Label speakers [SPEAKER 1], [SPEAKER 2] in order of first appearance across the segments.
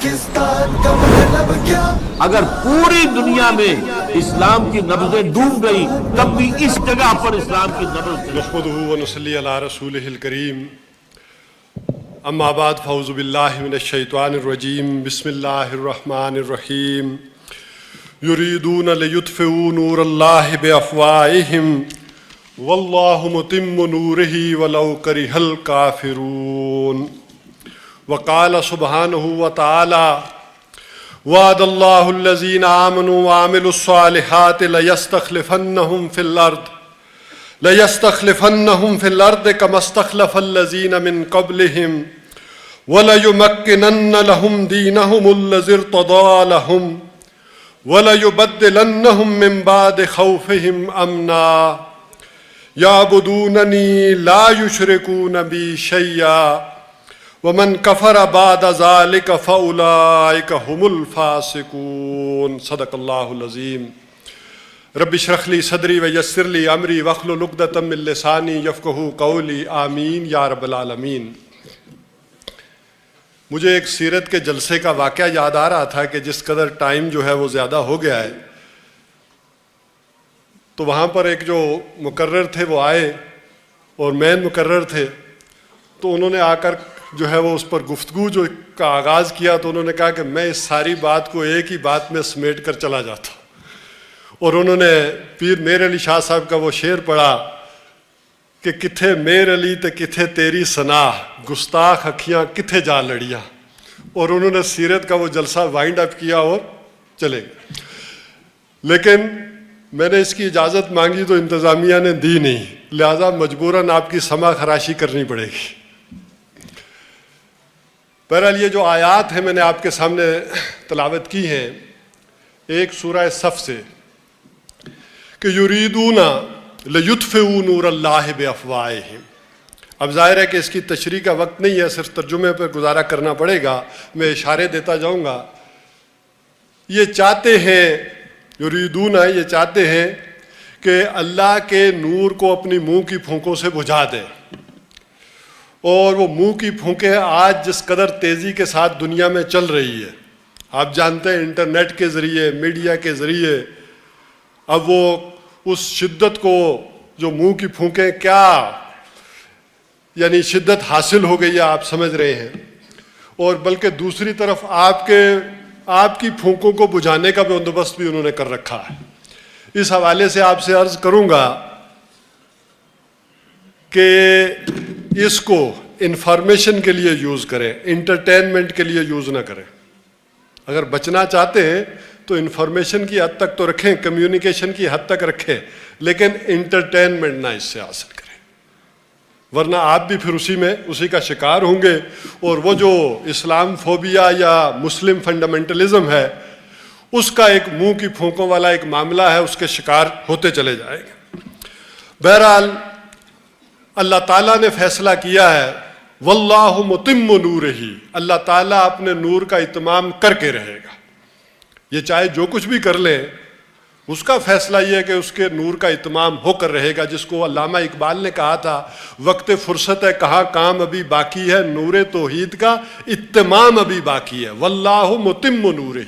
[SPEAKER 1] پاکستان کا مطلب کیا؟
[SPEAKER 2] اگر پوری دنیا میں اسلام کی نبضیں ڈوب گئی تب بھی اس جگہ پر اسلام کی نبض
[SPEAKER 3] نحمدہ ونصلی علی رسولہ الکریم اما بعد فاعوذ باللہ من الشیطان الرجیم بسم اللہ الرحمن الرحیم یریدون لیطفئوا نور اللہ بافواہہم واللہ متم نورہ ولو کرہ الکافرون وقال سبحانہ وتعالی وعد اللہ الذین آمنوا وعملوا الصالحات لیستخلفنہم فی الارض کما استخلف الذین من قبلہم وَلَيُمَكِّنَنَّ لَهُمْ دِينَهُمُ الَّذِي ارْتَضَىٰ لَهُمْ وَلَيُبَدِّلَنَّهُم مِّن بَعْدِ خَوْفِهِمْ أَمْنًا يَعْبُدُونَنِي لَا يُشْرِكُونَ بِي شَيْئًا وَمَن كَفَرَ بَعْدَ ذَلِكَ فَأُولَٰئِكَ هُمُ الْفَاسِقُونَ صدق اللہ العظیم رب اشرح لي صدری ویسر لي امری واحلل عقدۃ من لسانی یفقہوا قولی آمین یا رب العالمین۔ مجھے ایک سیرت کے جلسے کا واقعہ یاد آ رہا تھا کہ جس قدر ٹائم جو ہے وہ زیادہ ہو گیا ہے، تو وہاں پر ایک جو مقرر تھے وہ آئے اور مین مقرر تھے، تو انہوں نے آ کر جو ہے وہ اس پر گفتگو جو کا آغاز کیا، تو انہوں نے کہا کہ میں اس ساری بات کو ایک ہی بات میں سمیٹ کر چلا جاتا ہوں، اور انہوں نے پیر میر علی شاہ صاحب کا وہ شعر پڑھا کہ کتھے میر علی تے کتھے تیری ثنا، گستاخ اکھیاں کتھے جا لڑیاں، اور انہوں نے سیرت کا وہ جلسہ وائنڈ اپ کیا اور چلے گئے۔ لیکن میں نے اس کی اجازت مانگی تو انتظامیہ نے دی نہیں، لہذا مجبوراً آپ کی سمع خراشی کرنی پڑے گی۔ بہرحال یہ جو آیات ہیں میں نے آپ کے سامنے تلاوت کی ہیں ایک سورہ صف سے کہ یریدون لیطفئوا نور اللہ بافواہہم۔ اب ظاہر ہے کہ اس کی تشریح کا وقت نہیں ہے، صرف ترجمے پر گزارا کرنا پڑے گا، میں اشارے دیتا جاؤں گا۔ یہ چاہتے ہیں، یریدون یہ چاہتے ہیں کہ اللہ کے نور کو اپنی منہ کی پھونکوں سے بجھا دیں، اور وہ منہ کی پھونکیں آج جس قدر تیزی کے ساتھ دنیا میں چل رہی ہے، آپ جانتے ہیں انٹرنیٹ کے ذریعے، میڈیا کے ذریعے، اب وہ اس شدت کو جو منہ کی پھونکیں کیا یعنی شدت حاصل ہو گئی ہے آپ سمجھ رہے ہیں، اور بلکہ دوسری طرف آپ کی پھونکوں کو بجھانے کا بندوبست بھی انہوں نے کر رکھا ہے۔ اس حوالے سے آپ سے عرض کروں گا کہ اس کو انفارمیشن کے لیے یوز کریں، انٹرٹینمنٹ کے لیے یوز نہ کریں۔ اگر بچنا چاہتے ہیں تو انفارمیشن کی حد تک تو رکھیں، کمیونیکیشن کی حد تک رکھیں، لیکن انٹرٹینمنٹ نہ اس سے حاصل کریں، ورنہ آپ بھی پھر اسی کا شکار ہوں گے، اور وہ جو اسلام فوبیا یا مسلم فنڈامنٹلزم ہے اس کا ایک منہ کی پھونکوں والا ایک معاملہ ہے، اس کے شکار ہوتے چلے جائیں گے۔ بہرحال اللہ تعالیٰ نے فیصلہ کیا ہے، واللہ متم نورہ، اللہ تعالیٰ اپنے نور کا اتمام کر کے رہے گا۔ یہ چاہے جو کچھ بھی کر لیں، اس کا فیصلہ یہ ہے کہ اس کے نور کا اتمام ہو کر رہے گا، جس کو علامہ اقبال نے کہا تھا وقت فرصت ہے کہاں کام ابھی باقی ہے، نور توحید کا اتمام ابھی باقی ہے، واللہ متم نورہ۔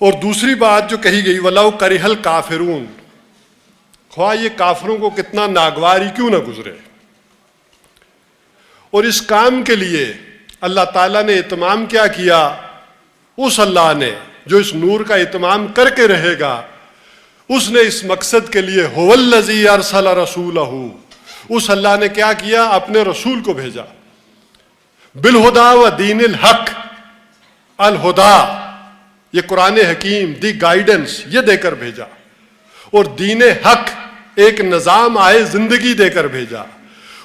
[SPEAKER 3] اور دوسری بات جو کہی گئی وَلَوْ کَرِہَ الْکَافِرُونَ، خواہ یہ کافروں کو کتنا ناگواری کیوں نہ گزرے، اور اس کام کے لیے اللہ تعالیٰ نے اتمام کیا کیا، اس اللہ نے جو اس نور کا اتمام کر کے رہے گا، اس نے اس مقصد کے لیے هُوَ الَّذِي أَرْسَلَ رَسُولَهُ، اس اللہ نے کیا کیا، اپنے رسول کو بھیجا، بِالْهُدَىٰ وَدِينِ الْحَقِّ، الہدا یہ قرآن حکیم، دی گائیڈنس یہ دے کر بھیجا، اور دین حق ایک نظام آئے زندگی دے کر بھیجا،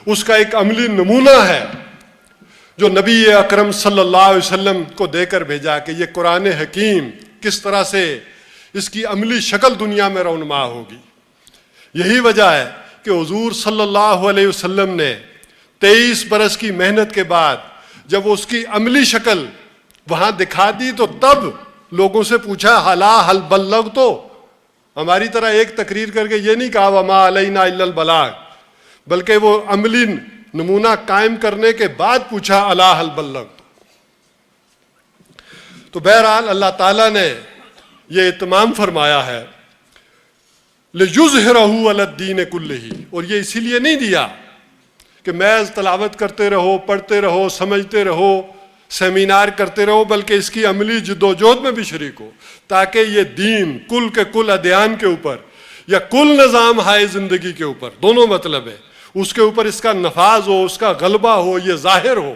[SPEAKER 3] اس کا ایک عملی نمونہ ہے جو نبی اکرم صلی اللہ علیہ وسلم کو دے کر بھیجا کہ یہ قرآن حکیم کس طرح سے اس کی عملی شکل دنیا میں رونما ہوگی۔ یہی وجہ ہے کہ حضور صلی اللہ علیہ وسلم نے 23 برس کی محنت کے بعد جب اس کی عملی شکل وہاں دکھا دی تو تب لوگوں سے پوچھا حل بلغت، تو ہماری طرح ایک تقریر کر کے یہ نہیں کہا وما علینا الا البلاغ، بلکہ وہ عملی نمونہ قائم کرنے کے بعد پوچھا الا حل بلغت۔ تو بہرحال اللہ تعالیٰ نے یہ اہتمام فرمایا ہے لِيُظْهِرَهُ عَلَى الدِّينِ كُلِّهِ، اور یہ اسی لیے نہیں دیا کہ محض تلاوت کرتے رہو، پڑھتے رہو، سمجھتے رہو، سیمینار کرتے رہو، بلکہ اس کی عملی جد و جہد میں بھی شریک ہو، تاکہ یہ دین کل کے کل ادیان کے اوپر یا کل نظام ہائے زندگی کے اوپر، دونوں مطلب ہے، اس کے اوپر اس کا نفاذ ہو، اس کا غلبہ ہو، یہ ظاہر ہو۔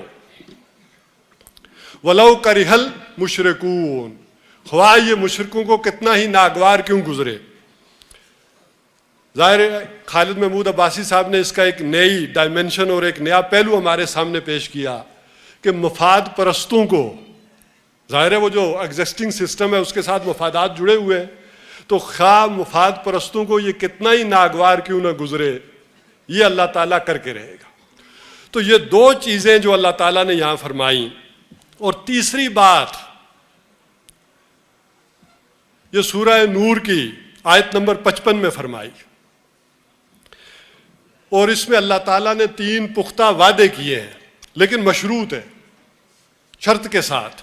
[SPEAKER 3] وَلَوْ كَرِهَ الْمُشْرِكُونَ، خواہ یہ مشرکوں کو کتنا ہی ناگوار کیوں گزرے۔ ظاہر ہے خالد محمود عباسی صاحب نے اس کا ایک نئی ڈائمنشن اور ایک نیا پہلو ہمارے سامنے پیش کیا کہ مفاد پرستوں کو، ظاہر ہے وہ جو ایگزسٹنگ سسٹم ہے اس کے ساتھ مفادات جڑے ہوئے ہیں، تو خواہ مفاد پرستوں کو یہ کتنا ہی ناگوار کیوں نہ گزرے، یہ اللہ تعالیٰ کر کے رہے گا۔ تو یہ دو چیزیں جو اللہ تعالیٰ نے یہاں فرمائیں، اور تیسری بات یہ سورہ نور کی آیت نمبر 55 میں فرمائی، اور اس میں اللہ تعالیٰ نے 3 پختہ وعدے کیے ہیں، لیکن مشروط ہے، شرط کے ساتھ۔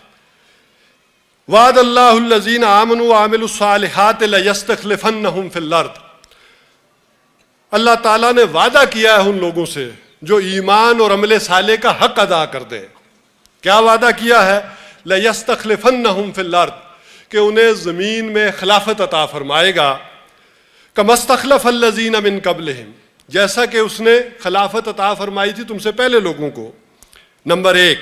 [SPEAKER 3] وعد اللہ الذین آمنوا وعملوا الصالحات لیستخلفنہم فی الارض، اللہ تعالیٰ نے وعدہ کیا ہے ان لوگوں سے جو ایمان اور عمل صالح کا حق ادا کر دیں۔ کیا وعدہ کیا ہے؟ لیستخلفنہم فی الارض، کہ انہیں زمین میں خلافت عطا فرمائے گا، کما استخلف الذین من قبلہم، جیسا کہ اس نے خلافت عطا فرمائی تھی تم سے پہلے لوگوں کو، نمبر 1۔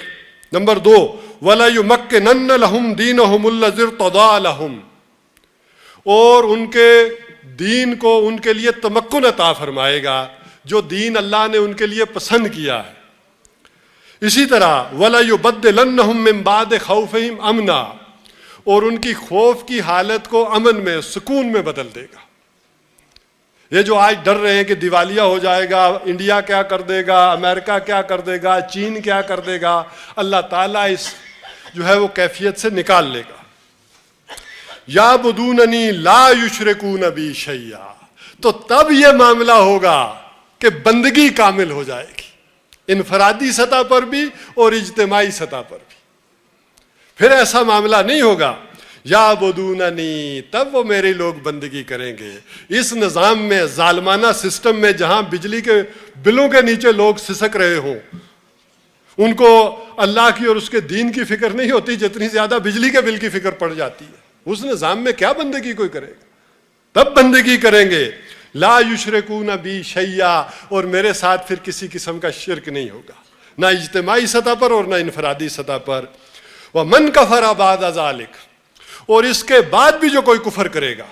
[SPEAKER 3] نمبر 2، وَلَيُمَكِّنَنَّ لَهُمْ دِينَهُمُ الَّذِي ارْتَضَىٰ لَهُمْ، اور ان کے دین کو ان کے لیے تمکن عطا فرمائے گا جو دین اللہ نے ان کے لیے پسند کیا ہے۔ اسی طرح وَلَيُبَدِّلَنَّهُم مِّن بَعْدِ خَوْفِهِمْ أَمْنًا، اور ان کی خوف کی حالت کو امن میں، سکون میں بدل دے گا۔ یہ جو آج ڈر رہے ہیں کہ دیوالیہ ہو جائے گا، انڈیا کیا کر دے گا، امریکہ کیا کر دے گا، چین کیا کر دے گا، اللہ تعالیٰ اس جو ہے وہ کیفیت سے نکال لے گا۔ یعبدوننی لا یشرکون بی شیئا، تو تب یہ معاملہ ہوگا کہ بندگی کامل ہو جائے گی، انفرادی سطح پر بھی اور اجتماعی سطح پر بھی۔ پھر ایسا معاملہ نہیں ہوگا یعبدوننی، تب وہ میری لوگ بندگی کریں گے۔ اس نظام میں، ظالمانہ سسٹم میں، جہاں بجلی کے بلوں کے نیچے لوگ سسک رہے ہوں، ان کو اللہ کی اور اس کے دین کی فکر نہیں ہوتی جتنی زیادہ بجلی کے بل کی فکر پڑ جاتی ہے، اس نظام میں کیا بندگی کوئی کرے گا؟ تب بندگی کریں گے لا یشرکون بی شیئا، اور میرے ساتھ پھر کسی قسم کا شرک نہیں ہوگا، نہ اجتماعی سطح پر اور نہ انفرادی سطح پر۔ وَمَنْ كَفَرَ بَعْدَ ذَلِكَ، اور اس کے بعد بھی جو کوئی کفر کرے گا،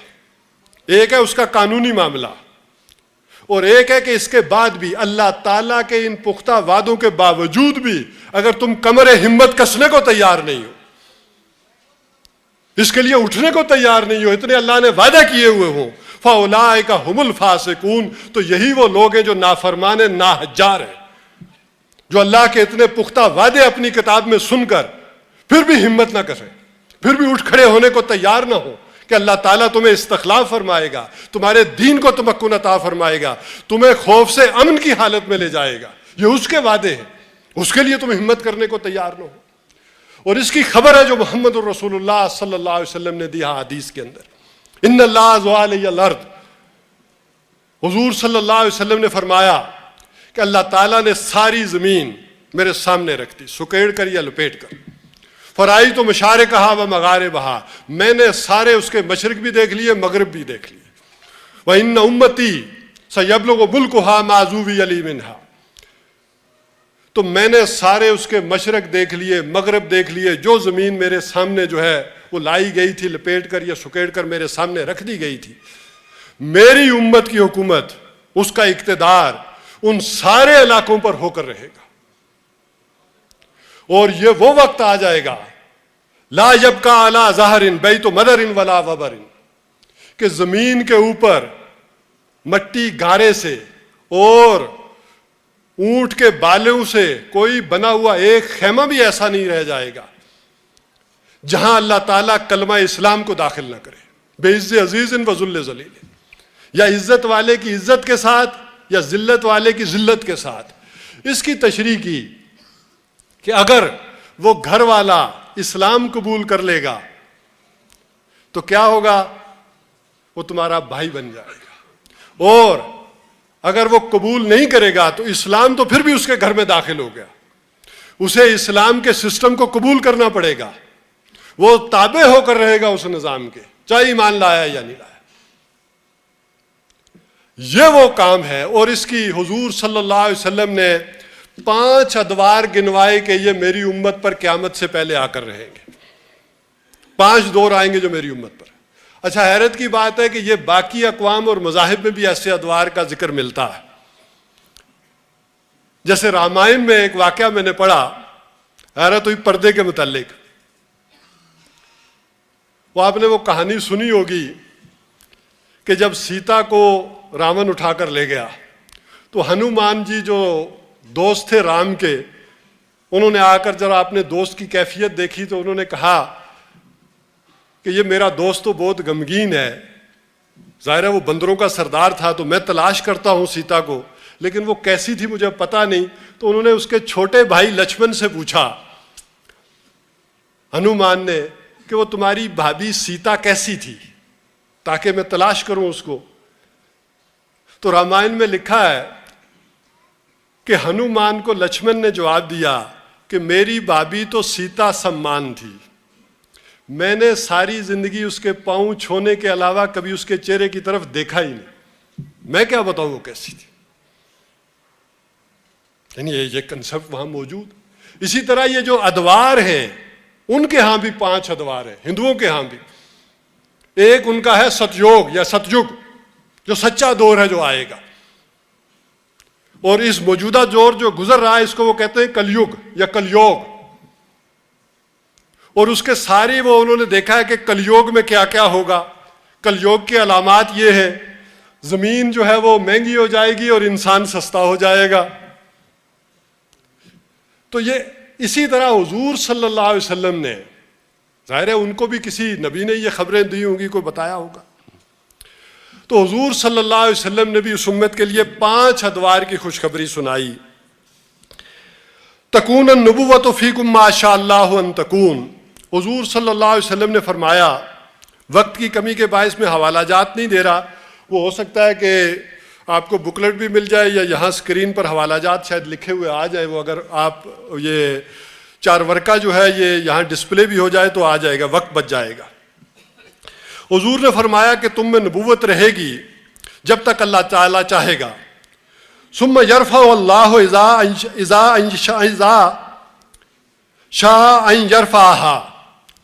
[SPEAKER 3] ایک ہے اس کا قانونی معاملہ، اور ایک ہے کہ اس کے بعد بھی اللہ تعالیٰ کے ان پختہ وعدوں کے باوجود بھی اگر تم کمر ہمت کسنے کو تیار نہیں ہو، اس کے لیے اٹھنے کو تیار نہیں ہو، اتنے اللہ نے وعدہ کیے ہوئے ہوں، فَأُولَٰئِكَ هُمُ الْفَاسِقُونَ، تو یہی وہ لوگ ہیں جو نافرمان ناہجار ہیں، جو اللہ کے اتنے پختہ وعدے اپنی کتاب میں سن کر پھر بھی ہمت نہ کریں، پھر بھی اٹھ کھڑے ہونے کو تیار نہ ہو کہ اللہ تعالیٰ تمہیں استخلاف فرمائے گا، تمہارے دین کو تمکن عطا فرمائے گا، تمہیں خوف سے امن کی حالت میں لے جائے گا، یہ اس کے وعدے ہیں، اس کے لیے تم ہمت کرنے کو تیار نہ ہو۔ اور اس کی خبر ہے جو محمد الرسول اللہ صلی اللہ علیہ وسلم نے دیا حدیث کے اندر، ان اللہ زوال الارض، حضور صلی اللہ علیہ وسلم نے فرمایا کہ اللہ تعالیٰ نے ساری زمین میرے سامنے رکھ دی، سکیڑ کر یا لپیٹ کر، فرائی تو مشارقہا و مغاربہا، میں نے سارے اس کے مشرق بھی دیکھ لیے، مغرب بھی دیکھ لیے۔ وَإِنَّ أُمَّتِي سَيَبْلُغُ مُلْكُهَا مَا زُوِّيَ لِي مِنْهَا، تو میں نے سارے اس کے مشرق دیکھ لیے، مغرب دیکھ لیے، جو زمین میرے سامنے جو ہے وہ لائی گئی تھی، لپیٹ کر یا سکیڑ کر میرے سامنے رکھ دی گئی تھی، میری امت کی حکومت، اس کا اقتدار ان سارے علاقوں پر ہو کر رہے گا، اور یہ وہ وقت آ جائے گا لا یبقى علی ظہر بیت مدر ولا وبر، کہ زمین کے اوپر مٹی گارے سے اور اونٹ کے بالوں سے کوئی بنا ہوا ایک خیمہ بھی ایسا نہیں رہ جائے گا جہاں اللہ تعالیٰ کلمہ اسلام کو داخل نہ کرے، بعز عزیز و ذل ذلیل، یا عزت والے کی عزت کے ساتھ یا ذلت والے کی ذلت کے ساتھ۔ اس کی تشریح کی کہ اگر وہ گھر والا اسلام قبول کر لے گا تو کیا ہوگا؟ وہ تمہارا بھائی بن جائے گا، اور اگر وہ قبول نہیں کرے گا تو اسلام تو پھر بھی اس کے گھر میں داخل ہو گیا، اسے اسلام کے سسٹم کو قبول کرنا پڑے گا، وہ تابع ہو کر رہے گا اس نظام کے، چاہے ایمان لایا یا نہیں لایا۔ یہ وہ کام ہے، اور اس کی حضور صلی اللہ علیہ وسلم نے 5 ادوار گنوائے کہ یہ میری امت پر قیامت سے پہلے آ کر رہیں گے، 5 دور آئیں گے جو میری امت پر۔ اچھا، حیرت کی بات ہے کہ یہ باقی اقوام اور مذاہب میں بھی ایسے ادوار کا ذکر ملتا ہے۔ جیسے رامائن میں ایک واقعہ میں نے پڑھا، حیرت ہوئی پردے کے متعلق۔ وہ آپ نے وہ کہانی سنی ہوگی کہ جب سیتا کو راون اٹھا کر لے گیا تو ہنومان جی جو دوست تھے رام کے، انہوں نے آ کر جب اپنے دوست کی کیفیت دیکھی تو انہوں نے کہا کہ یہ میرا دوست تو بہت غمگین ہے، ظاہر ہے وہ بندروں کا سردار تھا، تو میں تلاش کرتا ہوں سیتا کو، لیکن وہ کیسی تھی مجھے پتہ نہیں۔ تو انہوں نے اس کے چھوٹے بھائی لکشمن سے پوچھا، ہنومان نے، کہ وہ تمہاری بھابھی سیتا کیسی تھی تاکہ میں تلاش کروں اس کو۔ تو رامائن میں لکھا ہے کہ ہنومان کو لکشمن نے جواب دیا کہ میری بھابھی تو سیتا سمان تھی، میں نے ساری زندگی اس کے پاؤں چھونے کے علاوہ کبھی اس کے چہرے کی طرف دیکھا ہی نہیں، میں کیا بتاؤں وہ کیسی تھی۔ یعنی یہ کنسپٹ وہاں موجود۔ اسی طرح یہ جو ادوار ہیں ان کے ہاں بھی 5 ادوار ہیں، ہندوؤں کے ہاں بھی۔ ایک ان کا ہے ستیوگ یا ستیگ، جو سچا دور ہے جو آئے گا، اور اس موجودہ دور جو گزر رہا ہے اس کو وہ کہتے ہیں کلیوگ یا کلیوگ۔ اور اس کے ساری وہ انہوں نے دیکھا ہے کہ کلیوگ میں کیا کیا ہوگا۔ کلیوگ کے علامات یہ ہیں، زمین جو ہے وہ مہنگی ہو جائے گی اور انسان سستا ہو جائے گا۔ تو یہ اسی طرح حضور صلی اللہ علیہ وسلم نے، ظاہر ہے ان کو بھی کسی نبی نے یہ خبریں دی ہوں گی، کوئی بتایا ہوگا، تو حضور صلی اللہ علیہ وسلم نے بھی اس امت کے لیے 5 ادوار کی خوشخبری سنائی۔ تکون النبوۃ فیکم ما شاء اللہ ان تکون، حضور صلی اللہ علیہ وسلم نے فرمایا، وقت کی کمی کے باعث میں حوالہ جات نہیں دے رہا، وہ ہو سکتا ہے کہ آپ کو بکلیٹ بھی مل جائے یا یہاں اسکرین پر حوالہ جات شاید لکھے ہوئے آ جائے، وہ اگر آپ یہ 4 ورقہ جو ہے یہ یہاں ڈسپلے بھی ہو جائے تو آ جائے گا، وقت بچ جائے گا۔ حضور نے فرمایا کہ تم میں نبوت رہے گی جب تک اللہ تعالیٰ چاہے گا، ثم یرفع اللہ اذا شاء ان یرفعہا،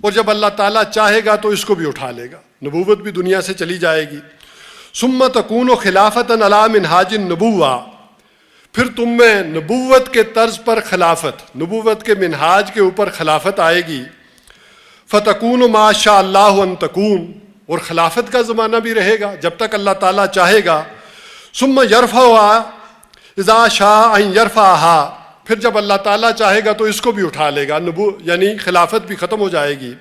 [SPEAKER 3] اور جب اللہ تعالیٰ چاہے گا تو اس کو بھی اٹھا لے گا، نبوت بھی دنیا سے چلی جائے گی۔ ثم تکون خلافۃ علی منہاج النبوہ، پھر تم میں نبوت کے طرز پر خلافت، نبوت کے منہاج کے اوپر خلافت آئے گی۔ فتکون ما شاء اللہ ان تکون، اور خلافت کا زمانہ بھی رہے گا جب تک اللہ تعالیٰ چاہے گا۔ ثم یرفعہا اذا شاء ان یرفعہا، پھر جب اللہ تعالیٰ چاہے گا تو اس کو بھی اٹھا لے گا، یعنی خلافت بھی ختم ہو جائے گی۔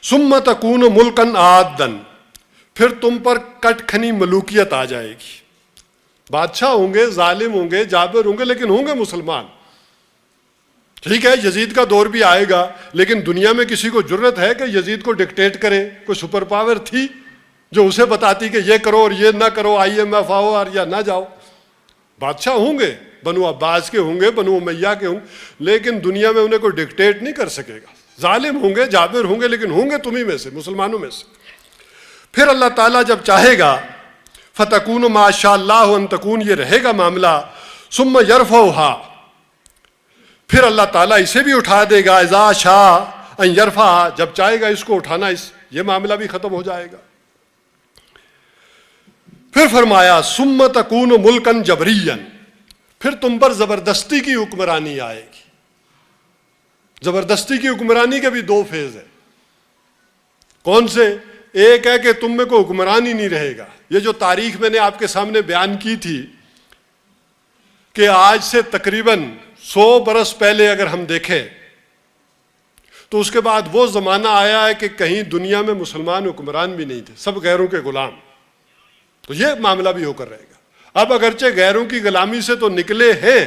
[SPEAKER 3] ثم تکون ملکن عادن، پھر تم پر کٹ کھنی ملوکیت آ جائے گی، بادشاہ ہوں گے، ظالم ہوں گے، جابر ہوں گے، لیکن ہوں گے مسلمان۔ ٹھیک ہے، یزید کا دور بھی آئے گا، لیکن دنیا میں کسی کو جرت ہے کہ یزید کو ڈکٹیٹ کرے؟ کوئی سپر پاور تھی جو اسے بتاتی کہ یہ کرو اور یہ نہ کرو، IMF آؤ اور یا نہ جاؤ؟ بادشاہ ہوں گے، بنو عباس کے ہوں گے، بنو امیہ کے ہوں، لیکن دنیا میں انہیں کوئی ڈکٹیٹ نہیں کر سکے گا۔ ظالم ہوں گے، جابر ہوں گے، لیکن ہوں گے تمہیں میں سے، مسلمانوں میں سے۔ پھر اللہ تعالیٰ جب چاہے گا، فتکون ما شاء اللہ ان تکون، یہ رہے گا معاملہ۔ ثم یرفعہا، پھر اللہ تعالیٰ اسے بھی اٹھا دے گا، اذا شاء ان یرفعہا، جب چاہے گا اس کو اٹھانا، یہ معاملہ بھی ختم ہو جائے گا۔ پھر فرمایا ثم تکون ملکن جبریا، پھر تم پر زبردستی کی حکمرانی آئے گی۔ زبردستی کی حکمرانی کے بھی 2 فیز ہیں۔ کون سے؟ ایک ہے کہ تم میں کوئی حکمران ہی نہیں رہے گا۔ یہ جو تاریخ میں نے آپ کے سامنے بیان کی تھی کہ آج سے تقریباً 100 برس پہلے اگر ہم دیکھیں تو اس کے بعد وہ زمانہ آیا ہے کہ کہیں دنیا میں مسلمان حکمران بھی نہیں تھے، سب غیروں کے غلام۔ تو یہ معاملہ بھی ہو کر رہے گا۔ اب اگرچہ غیروں کی غلامی سے تو نکلے ہیں،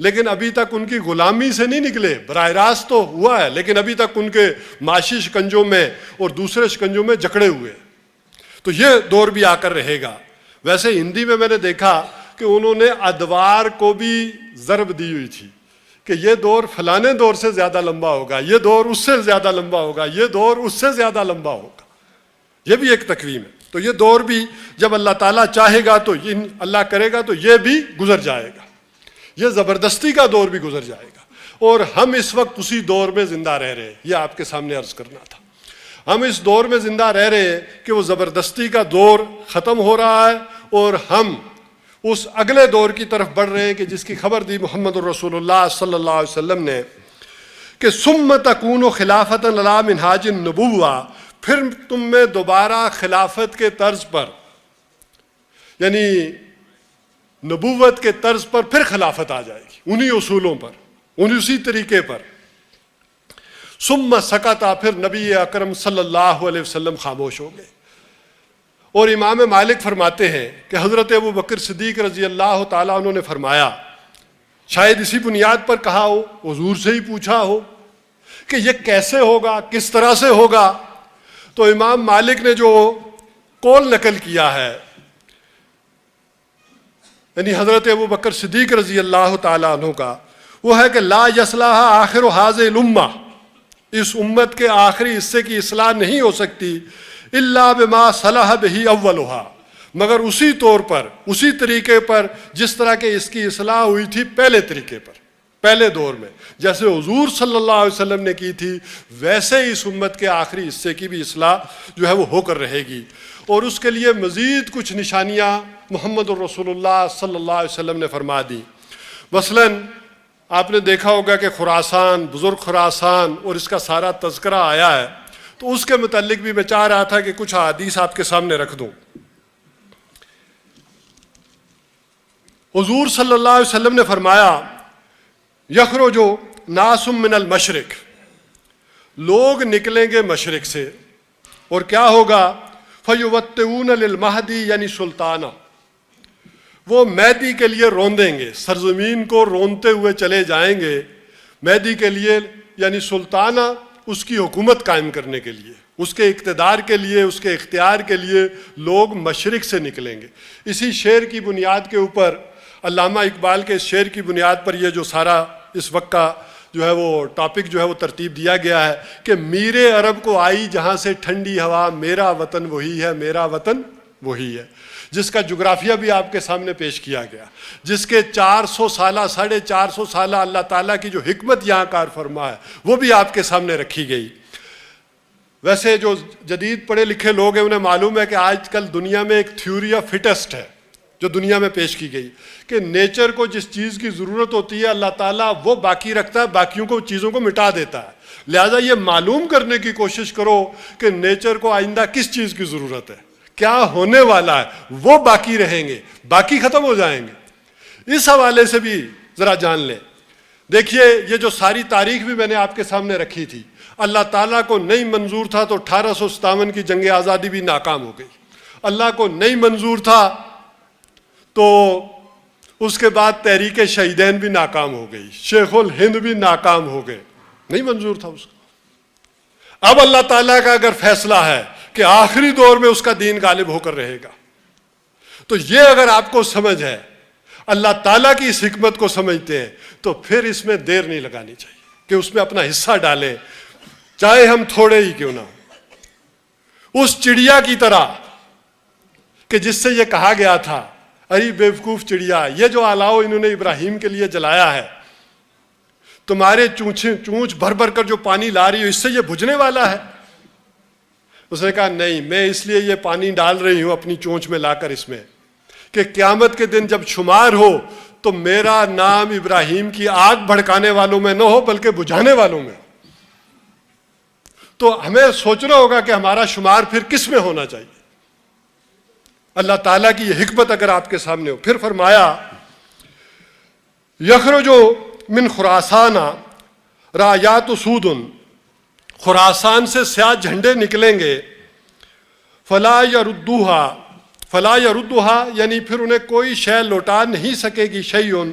[SPEAKER 3] لیکن ابھی تک ان کی غلامی سے نہیں نکلے. براہ راست تو ہوا ہے لیکن ابھی تک ان کے معاشی شکنجوں میں اور دوسرے شکنجوں میں جکڑے ہوئے. تو یہ دور بھی آ کر رہے گا. ویسے ہندی میں نے دیکھا کہ انہوں نے ادوار کو بھی ضرب دی ہوئی تھی کہ یہ دور فلانے دور سے زیادہ لمبا ہوگا, یہ دور اس سے زیادہ لمبا ہوگا, یہ دور اس سے زیادہ لمبا ہوگا. یہ بھی ایک تقویم ہے. تو یہ دور بھی جب اللہ تعالیٰ چاہے گا تو اللہ کرے گا تو یہ بھی گزر جائے گا. یہ زبردستی کا دور بھی گزر جائے گا. اور ہم اس وقت اسی دور میں زندہ رہ رہے ہیں. یہ آپ کے سامنے عرض کرنا تھا. ہم اس دور میں زندہ رہ رہے ہیں کہ وہ زبردستی کا دور ختم ہو رہا ہے اور ہم اس اگلے دور کی طرف بڑھ رہے ہیں کہ جس کی خبر دی محمد الرسول اللہ صلی اللہ علیہ وسلم نے کہ ثم تکون خلافۃ علی منہاج النبوہ, پھر تم میں دوبارہ خلافت کے طرز پر یعنی نبوت کے طرز پر پھر خلافت آ جائے گی, انہی اصولوں پر, اسی طریقے پر. ثم سکتا, پھر نبی اکرم صلی اللہ علیہ وسلم خاموش ہو گئے. اور امام مالک فرماتے ہیں کہ حضرت ابو بکر صدیق رضی اللہ تعالیٰ عنہ نے فرمایا, شاید اسی بنیاد پر کہا ہو, حضور سے ہی پوچھا ہو کہ یہ کیسے ہوگا, کس طرح سے ہوگا. تو امام مالک نے جو قول نقل کیا ہے یعنی حضرت ابو بکر صدیق رضی اللہ تعالیٰ عنہ کا, وہ ہے کہ لا یصلح آخر هذه الامہ, اس امت کے آخری حصے کی اصلاح نہیں ہو سکتی الا بما صلح به اولها, مگر اسی طور پر, اسی طریقے پر جس طرح کہ اس کی اصلاح ہوئی تھی پہلے طریقے پر, پہلے دور میں جیسے حضور صلی اللہ علیہ وسلم نے کی تھی, ویسے ہی اس امت کے آخری حصے کی بھی اصلاح جو ہے وہ ہو کر رہے گی. اور اس کے لیے مزید کچھ نشانیاں محمد الرسول اللہ صلی اللہ علیہ وسلم نے فرما دی. مثلاً آپ نے دیکھا ہوگا کہ خراسان, بزرگ خراسان اور اس کا سارا تذکرہ آیا ہے, تو اس کے متعلق بھی میں چاہ رہا تھا کہ کچھ احادیث آپ کے سامنے رکھ دوں. حضور صلی اللہ علیہ وسلم نے فرمایا یخرج ناس من المشرق, لوگ نکلیں گے مشرق سے, اور کیا ہوگا فیوتئون للمہدی یعنی سلطانہ, وہ مہدی کے لیے روندیں گے, سرزمین کو رونتے ہوئے چلے جائیں گے مہدی کے لیے یعنی سلطانہ, اس کی حکومت قائم کرنے کے لیے, اس کے اقتدار کے لیے, اس کے اختیار کے لیے لوگ مشرق سے نکلیں گے. اسی شعر کی بنیاد کے اوپر, علامہ اقبال کے اس شعر کی بنیاد پر یہ جو سارا اس وقت کا جو ہے وہ ٹاپک جو ہے وہ ترتیب دیا گیا ہے کہ میر عرب کو آئی جہاں سے ٹھنڈی ہوا, میرا وطن وہی ہے, میرا وطن وہی ہے, جس کا جغرافیہ بھی آپ کے سامنے پیش کیا گیا, جس کے 400 سالہ 450 سالہ اللہ تعالیٰ کی جو حکمت یہاں کار فرما ہے وہ بھی آپ کے سامنے رکھی گئی. ویسے جو جدید پڑھے لکھے لوگ ہیں انہیں معلوم ہے کہ آج کل دنیا میں ایک تھیوری آف فٹسٹ ہے جو دنیا میں پیش کی گئی کہ نیچر کو جس چیز کی ضرورت ہوتی ہے اللہ تعالیٰ وہ باقی رکھتا ہے, باقیوں کو چیزوں کو مٹا دیتا ہے. لہٰذا یہ معلوم کرنے کی کوشش کرو کہ نیچر کو آئندہ کس چیز کی ضرورت ہے, کیا ہونے والا ہے, وہ باقی رہیں گے, باقی ختم ہو جائیں گے. اس حوالے سے بھی ذرا جان لیں. دیکھیے یہ جو ساری تاریخ بھی میں نے آپ کے سامنے رکھی تھی, اللہ تعالیٰ کو نہیں منظور تھا تو 1857 کی جنگ آزادی بھی ناکام ہو گئی. اللہ کو نہیں منظور تھا تو اس کے بعد تحریک شہیدین بھی ناکام ہو گئی, شیخ الہند بھی ناکام ہو گئے, نہیں منظور تھا اس کو. اب اللہ تعالیٰ کا اگر فیصلہ ہے کہ آخری دور میں اس کا دین غالب ہو کر رہے گا, تو یہ اگر آپ کو سمجھ ہے, اللہ تعالیٰ کی اس حکمت کو سمجھتے ہیں, تو پھر اس میں دیر نہیں لگانی چاہیے کہ اس میں اپنا حصہ ڈالیں, چاہے ہم تھوڑے ہی کیوں نہ ہوں. اس چڑیا کی طرح کہ جس سے یہ کہا گیا تھا ارے بیوقوف چڑیا, یہ جو آلاؤ انہوں نے ابراہیم کے لیے جلایا ہے, تمہارے چونچ بھر بھر کر جو پانی لا رہی ہو, اس سے یہ بجھنے والا ہے. اس نے کہا نہیں, میں اس لیے یہ پانی ڈال رہی ہوں اپنی چونچ میں لا کر اس میں کہ قیامت کے دن جب شمار ہو تو میرا نام ابراہیم کی آگ بھڑکانے والوں میں نہ ہو بلکہ بجھانے والوں میں. تو ہمیں سوچنا ہوگا کہ ہمارا شمار پھر کس میں ہونا چاہیے. اللہ تعالیٰ کی یہ حکمت اگر آپ کے سامنے ہو. پھر فرمایا یخرج من خراسان رایات سود, خراسان سے سیاہ جھنڈے نکلیں گے, فلا یردوہا یعنی پھر انہیں کوئی شے لوٹا نہیں سکے گی, شیئن